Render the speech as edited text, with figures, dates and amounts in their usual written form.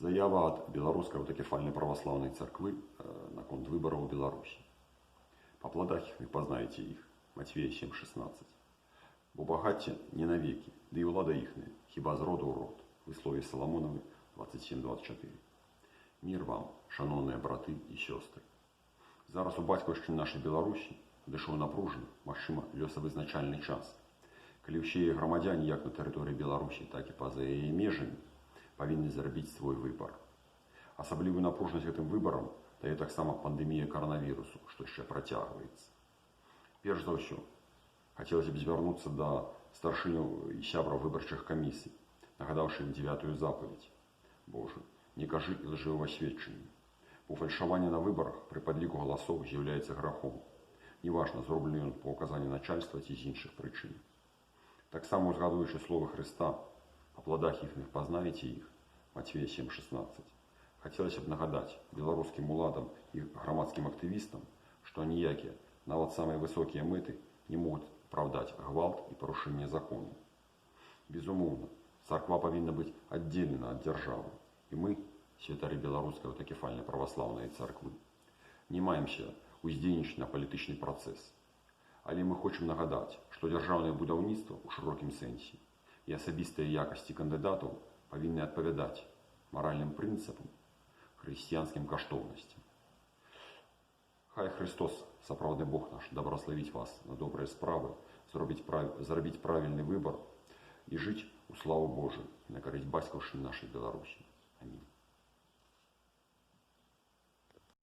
Заява ад беларускай аўтакефальнай праваслаўнай царквы наконт выбараў у Беларусі. Па пладах іх пазнаеце іх. Мацвея 7:16. Бо багацце не навекі, ды і ўлада іхная, хіба з роду ў род. Выслове Саламонавы 27:24. Мір вам, шаноўныя браты і сёстры. Зараз у бацькаўшчыне нашай Беларусі дышоў напружаны, магчыма, лёсавызначальны час, калі ўсе яе грамадзяне як на тэрыторыі Беларусі, так і па-за яе межамі павінны зрабіць свой выбар. Асаблівую напружанасць гэтым выбарам дае таксама пандэмія каранавірусу, што яшчэ працягваецца. Перш за ўсё, хацелася б звярнуцца да старшыняў і сябраў выбарчых камісій, нагадаўшы ім 9-ю запаведь. Божа, не кажы лжывага сведчання. Бо фальшаванне на выбарах пры падліку галасоў з'яўляецца грахом. Неважна, зроблены ён па ўказанні начальства ці з іншых прычын. Таксама узгадуючы словы Хрыста, па пладах іхных пазнаеце іх, Мацвея 7:16, хацелася б нагадаць беларускім уладам і грамадскім актывістам, што ніякія, нават самыя высокія мэты не могуць апраўдаць гвалт і парушэнне закону. Безумоўна, царква павінна быць аддзелена ад дзяржавы, і мы, святары беларускай аўтакефальнай праваслаўнай царквы, не маемся уздзейнічаць на палітычны працэс. Але мы хочам нагадаць, што дзяржаўнае будаўніцтва ў шырокім сэнсе і асабістыя якасці кандыдатаў павінны адпавядаць маральным прынцыпам, хрысціянскім каштоўнасцям. Хай Христос, сапраўдны Бог наш, дабраславіць вас на добрыя справы, зрабіць правільны выбар і жыць у славу Божию на карысць бацькаўшчыны нашай Беларусі. Амінь.